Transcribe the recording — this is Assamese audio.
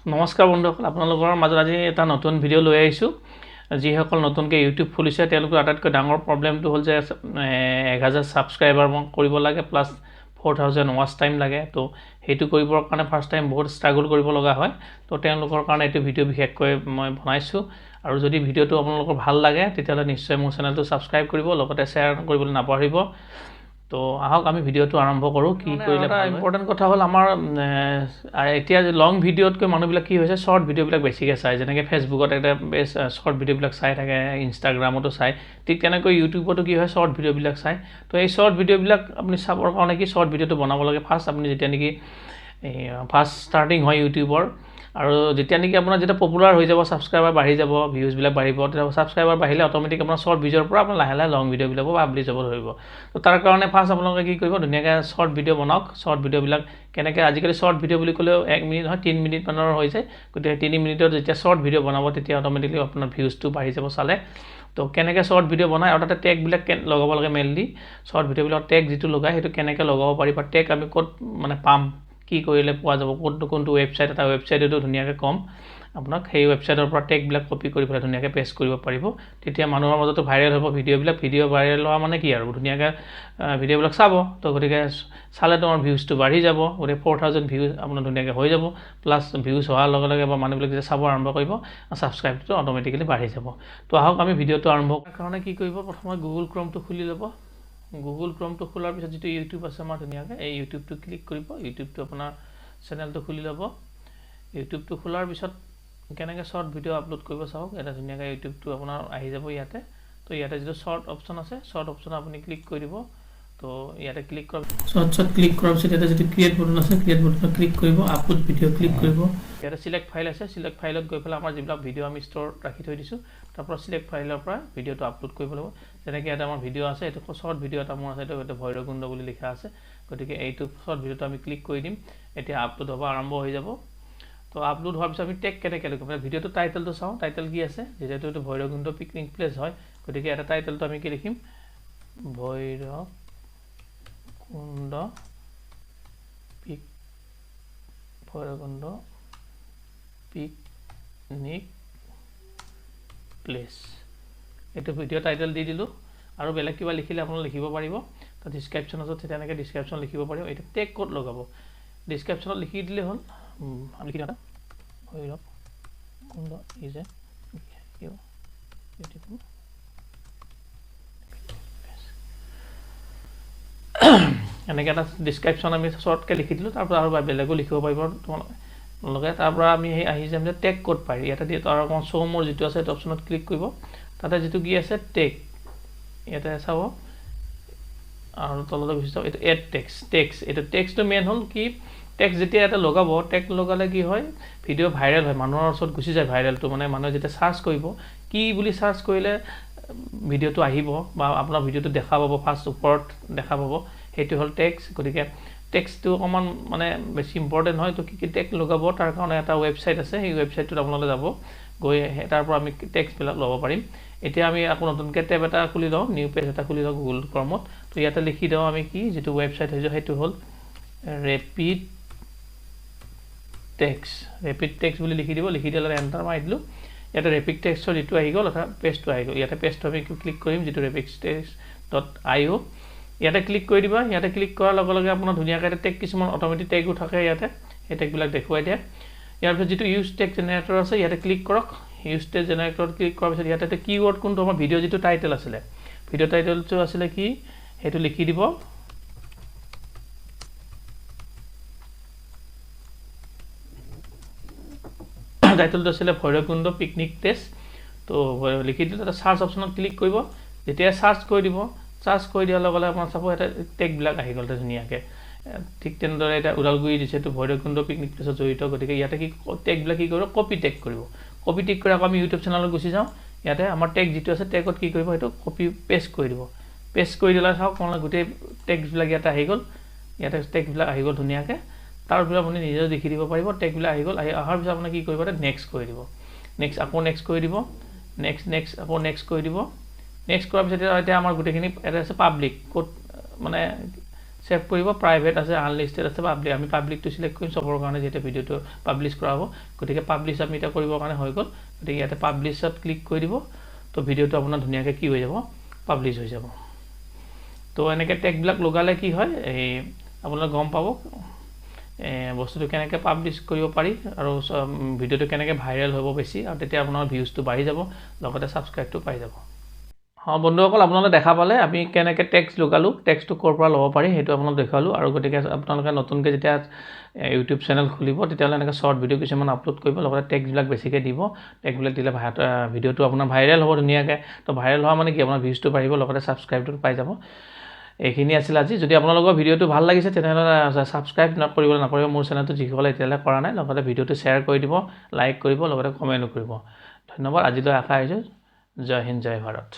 নমস্কাৰ বন্ধুসকল, আপোনালোকৰ মাজত আজি এটা নতুন ভিডিঅ' লৈ আহিছোঁ। যিসকল নতুনকৈ ইউটিউব খুলিছে তেওঁলোকৰ আটাইতকৈ ডাঙৰ প্ৰব্লেমটো হ'ল যে 1000 ছাবস্ক্ৰাইবাৰ কৰিব লাগে প্লাছ 4000 ৱাচ টাইম লাগে। তো সেইটো কৰিবৰ কাৰণে ফাৰ্ষ্ট টাইম বহুত ষ্ট্ৰাগল কৰিব লগা হয়। তো তেওঁলোকৰ কাৰণে এইটো ভিডিঅ' বিশেষকৈ মই বনাইছোঁ। আৰু যদি ভিডিঅ'টো আপোনালোকৰ ভাল লাগে তেতিয়াহ'লে নিশ্চয় মোৰ চেনেলটো ছাবস্ক্ৰাইব কৰিব, লগতে শ্বেয়াৰ কৰিবলৈ নাপাহৰিব। তো আহক আমি ভিডিঅ'টো আৰম্ভ কৰোঁ। কি কৰিলে এটা ইম্পৰ্টেণ্ট কথা হ'ল, আমাৰ এতিয়া লং ভিডিঅ'তকৈ মানুহবিলাক কি হৈছে, শ্বৰ্ট ভিডিঅ'বিলাক বেছিকৈ চায়। যেনেকৈ ফেচবুকত এটা বেছ শ্বৰ্ট ভিডিঅ'বিলাক চাই থাকে, ইনষ্টাগ্ৰামতো চায়, ঠিক তেনেকৈ ইউটিউবতো কি হয়, শ্বৰ্ট ভিডিঅ'বিলাক চায়। তো এই শ্বৰ্ট ভিডিঅ'বিলাক আপুনি চাবৰ কাৰণে কি শ্বৰ্ট ভিডিঅ'টো বনাব লাগে ফাৰ্ষ্ট আপুনি যেতিয়া নেকি ফাৰ্ষ্ট ষ্টাৰ্টিং হয় ইউটিউবৰ। আৰু যেতিয়া নেকি আপোনাৰ যেতিয়া পপুলাৰ হৈ যাব, ছাবস্ক্ৰাইবাৰ বাঢ়ি যাব, ভিউজবিলাক বাঢ়িব, তেতিয়া ছাবস্ক্ৰাইবাৰ বাঢ়িলে অট'মেটিক আপোনাৰ শ্বৰ্ট ভিডিঅ'ৰ পৰা আপোনাৰ লাহে লাহে লং ভিডিঅ'বিলাকো পাব্লিছ হ'ব ধৰিব। তো তাৰ কাৰণে ফাৰ্ষ্ট আপোনালোকে কি কৰিব, ধুনীয়াকৈ শ্বৰ্ট ভিডিঅ' বনাওক। শ্বৰ্ট ভিডিঅ'বিলাক কেনেকৈ, আজিকালি শ্বৰ্ট ভিডিঅ' বুলি ক'লেও 1 মিনিট নহয়, 3 মিনিটমানৰ হৈ যায়। গতিকে 3 মিনিটত যেতিয়া শ্বৰ্ট ভিডিঅ' বনাব তেতিয়া অট'মেটিকলি আপোনাৰ ভিউজটো বাঢ়ি যাব চালে। তো কেনেকৈ শ্বৰ্ট ভিডিঅ' বনায় আৰু তাতে টেগবিলাক লগাব লাগে। মেইনলি শ্বৰ্ট ভিডিঅ'বিলাক টেগ যিটো লগায় সেইটো কেনেকৈ লগাব পাৰি, বা টেগ আমি ক'ত মানে পাম, কি কৰিলে পোৱা যাব, কোনটো ৱেবছাইট, এটা ৱেবছাইটতো ধুনীয়াকৈ ক'ম আপোনাক। সেই ৱেবছাইটৰ পৰা টেগবিলাক কপি কৰি পেলাই ধুনীয়াকৈ পেষ্ট কৰিব পাৰিব। তেতিয়া মানুহৰ মাজতো ভাইৰেল হ'ব ভিডিঅ'বিলাক। ভিডিঅ' ভাইৰেল হোৱা মানে কি আৰু ধুনীয়াকৈ ভিডিঅ'বিলাক চাব। তো গতিকে চালে তোমাৰ ভিউজটো বাঢ়ি যাব। গতিকে 4000 ভিউজ আপোনাৰ ধুনীয়াকৈ হৈ যাব। প্লাছ ভিউজ হোৱাৰ লগে লগে বা মানুহবিলাক যেতিয়া চাব আৰম্ভ কৰিব, ছাবস্ক্ৰাইবটো অট'মেটিকেলি বাঢ়ি যাব। তো আহক আমি ভিডিঅ'টো আৰম্ভ কৰাৰ কাৰণে কি কৰিব, প্ৰথমে গুগল ক্ৰমটো খুলি ল'ব। গুগল ক্ৰমটো খোলাৰ পিছত যিটো ইউটিউব আছে আমাৰ ধুনীয়াকৈ এই ইউটিউবটো ক্লিক কৰিব। ইউটিউবটো আপোনাৰ চেনেলটো খুলি ল'ব। ইউটিউবটো খোলাৰ পিছত কেনেকৈ শ্বৰ্ট ভিডিঅ' আপলোড কৰিব চাওক। এটা ধুনীয়াকৈ ইউটিউবটো আপোনাৰ আহি যাব ইয়াতে। তো ইয়াতে যিটো শ্বৰ্ট অপশ্যন আছে, শ্বৰ্ট অপশ্যন আপুনি ক্লিক কৰি দিব। তো ইয়াতে ক্লিক কৰাৰ শ্বৰ্ট ক্লিক কৰাৰ পিছত ইয়াতে যিটো ক্ৰিয়েট বটন আছে, ক্ৰিয়েট বটনত ক্লিক কৰিব, আপলোড ভিডিঅ' ক্লিক কৰিব। ইয়াতে চিলেক্ট ফাইল আছে, চিলেক্ট ফাইলত গৈ পেলাই আমাৰ যিবিলাক ভিডিঅ' আমি ষ্ট'ৰত ৰাখি থৈ দিছোঁ তাৰ পৰা চিলেক্ট ফাইলৰ পৰা ভিডিঅ'টো আপলোড কৰিব লাগিব। যেনেকৈ ইয়াতে আমাৰ ভিডিঅ' আছে, এইটো শ্বৰ্ট ভিডিঅ' এটা মোৰ আছে, এইটো ভৈৰৱকুণ্ড বুলি লিখা আছে। গতিকে এইটো শ্বৰ্ট ভিডিঅ'টো আমি ক্লিক কৰি দিম। এতিয়া আপলোড হ'ব আৰম্ভ হৈ যাব। তো আপলোড হোৱাৰ পিছত আমি টেগ কেনেকৈ লিখিম, ভিডিঅ'টো টাইটেলটো চাওঁ, টাইটেল কি আছে, যিহেতু এইটো ভৈৰৱকুণ্ড পিকনিক প্লেচ হয়। গতিকে এটা টাইটেলটো আমি কি লিখিম, ভৈৰৱকুণ্ড পিকনিক প্লেচ, এইটো ভিডিঅ' টাইটেল দি দিলোঁ। আৰু বেলেগ কিবা লিখিলে আপোনালোকে লিখিব পাৰিব। তো ডিছক্ৰিপশ্যন আছে, তেনেকৈ ডিছক্ৰিপশ্যন লিখিব পাৰিব। এইটো টেগ ক'ত লগাব, ডিছক্ৰিপশ্যনত লিখি দিলেই হ'ল। আমি লিখি দিওঁ ভৈৰৱকুণ্ড ইজ এ বিউটিফুল এনেকৈ এটা ডিছক্ৰিপশ্যন আমি শ্বৰ্টকৈ লিখি দিলোঁ। তাৰপৰা আৰু বেলেগো লিখিব পাৰিব তোমালোকে। তাৰপৰা আমি সেই আহি যাম যে টেগ ক'ত পাৰি, ইয়াতে দিয়ে তাৰ অকণমান শ্ব' মোৰ যিটো আছে সেইটো অপশ্যনত ক্লিক কৰিব। তাতে যিটো কি আছে টেগ, ইয়াতে চাব আৰু তললৈ গুচি যাওঁ। এইটো এড টেক্স, এইটো টেক্সটো মেইন হ'ল কি, টেক্স যেতিয়া ইয়াতে লগাব, টেগ লগালে কি হয়, ভিডিঅ' ভাইৰেল হয়, মানুহৰ ওচৰত গুচি যায় ভাইৰেলটো। মানে মানুহে যেতিয়া চাৰ্চ কৰিব, কি বুলি চাৰ্চ কৰিলে ভিডিঅ'টো আহিব বা আপোনাৰ ভিডিঅ'টো দেখা পাব, ফাৰ্ষ্ট ওপৰত দেখা পাব, সেইটো হ'ল টেক্স। গতিকে টেক্সটো অকণমান মানে বেছি ইম্পৰ্টেণ্ট হয়। তো কি টেক্স লগাব, তাৰ কাৰণে এটা ৱেবছাইট আছে, সেই ৱেবছাইটটোত আপোনালোকে যাব, গৈ তাৰ পৰা আমি টেক্সবিলাক ল'ব পাৰিম। এতিয়া আমি আকৌ নতুনকৈ টেব এটা খুলি লওঁ, নিউ পেজ এটা খুলি লওঁ গুগল ক্ৰমত। তো ইয়াতে লিখি দিওঁ আমি কি, যিটো ৱেবছাইট হৈছে সেইটো হ'ল ৰেপিড টেক্স বুলি লিখি দিব। লিখি দিলে এণ্টাৰ মাৰি দিলোঁ। ইয়াতে ৰেপিড টেক্সৰ যিটো আহি গ'ল, অৰ্থাৎ পেজটো আহি গ'ল। ইয়াতে পেজটো আমি ক্লিক কৰিম, যিটো repidtext.io, ইয়াতে ক্লিক কৰি দিবা। ইয়াতে ক্লিক কৰাৰ লগে লগে আপোনাৰ ধুনীয়াকৈ টেগ কিছুমান অট'মেটিক টেগো থাকে ইয়াতে, সেই টেগবিলাক দেখুৱাই দিয়ে। ইয়াৰ পিছত যিটো ইউজ টেগ জেনেৰেটৰ আছে ইয়াতে ক্লিক কৰক। ইউজ টেগ জেনেৰেটৰত ক্লিক কৰাৰ পিছত ইয়াতে কিৱৰ্ড কোনটো, আমাৰ ভিডিঅ' যিটো টাইটেল আছিলে, ভিডিঅ' টাইটেলটো আছিলে কি, সেইটো লিখি দিব। টাইটেলটো আছিলে ভৈৰৱকুণ্ড পিকনিক প্লেচ। তো লিখি দিলোঁ। তাতে চাৰ্চ অপশ্যনত ক্লিক কৰিব। যেতিয়া চাৰ্চ কৰি দিব, চাৰ্চ কৰি দিয়াৰ লগে লগে আপোনাৰ চাব এটা টেগবিলাক আহি গ'ল ধুনীয়াকৈ। ঠিক তেনেদৰে এতিয়া ওদালগুৰি দিছে, এইটো ভৈৰৱকুণ্ড পিকনিক প্লেচত জড়িত। গতিকে ইয়াতে কি টেগবিলাক কি কৰিব, কপি টেগ কৰিব। কপি টেগ কৰি আকৌ আমি ইউটিউব চেনেলত গুচি যাওঁ। ইয়াতে আমাৰ টেগ যিটো আছে, টেগত কি কৰিব, সেইটো কপি পেষ্ট কৰি দিব। পেষ্ট কৰি দিলে চাওক গোটেই টেগবিলাক ইয়াতে আহি গ'ল। ইয়াতে টেগবিলাক আহি গ'ল ধুনীয়াকৈ। তাৰপিছত আপুনি নিজেও দেখি দিব পাৰিব, টেগবিলাক আহি গ'ল। অহাৰ পিছত আপুনি কি কৰিব, নেক্সট কৰি দিব। আকৌ নেক্সট কৰি দিব। আকৌ নেক্সট কৰি দিব। নেক্সট কৰাৰ পিছত এতিয়া আমাৰ গোটেইখিনি এটা আছে পাব্লিক, ক'ত মানে সেভ কৰিব প্ৰাইভেট আছে আনলিষ্টেড আছে পাব্লিক আমি পাব্লিকটো সিলেক্ট কৰিম সবৰ কাৰণে যেটা ভিডিওটো পাবলিশ কৰাব গতিকে পাবলিশ আমি এটা কৰিবৰ কাৰণে হৈ গল গতিকে ইয়াতে পাবলিশত ক্লিক কৰি দিব তো ভিডিওটো আপোনাৰ ধুনীয়াকৈ কি হৈ যাব পাবলিশ হৈ যাব তো এনেকৈ টেগ বিলাক লগালে কি হয় এই আপোনাৰ গম পাব বস্তুটো কেনেকৈ পাবলিশ কৰিব পাৰি আৰু ভিডিওটো কেনেকৈ ভাইৰেল হ'ব বেছি আৰু তেতিয়া আপোনাৰ ভিউজটো বাঢ়ি যাব লগতে সাবস্ক্ৰাইবটো পাই যাব বন্ধুসকল আপোনালোকে দেখা পালে আমি কেনেকৈ টেক্সট লগালো টেক্সটটো ক'ৰ পৰা ল'ব পাৰি সেইটো আপোনালোক দেখালো আৰু গতিকে আপোনালোকে নতুনকৈ যেতিয়া ইউটিউব চেনেল খুলিব তেতিয়াহ'লে এনেকৈ শৰ্ট ভিডিও কিছুমান আপলোড কৰিব লগতে টেক্সটবিলাক বেছিকৈ দিব টেক্সটবিলাক দিলে ভিডিওটো আপোনাৰ ভাইৰেল হ'ব ধুনীয়াকৈ তো ভাইৰেল হোৱা মানে কি আপোনাৰ ভিউজটো বাঢ়িব লগতে সাবস্ক্ৰাইবটো পাই যাব এইখিনি আছিল আজি যদি আপোনালোকৰ ভিডিওটো ভাল লাগিছে তেনেহ'লে সাবস্ক্ৰাইব নকৰিবলৈ নাপাহৰিব মোৰ চেনেলটো যিসকলে এতিয়ালৈ কৰা নাই লগতে ভিডিওটো শ্বেয়াৰ কৰি দিব লাইক কৰিব লগতে কমেণ্ট কৰিব ধন্যবাদ আজিলৈ আশা আহিছোঁ জয় হিন্দ জয় ভাৰত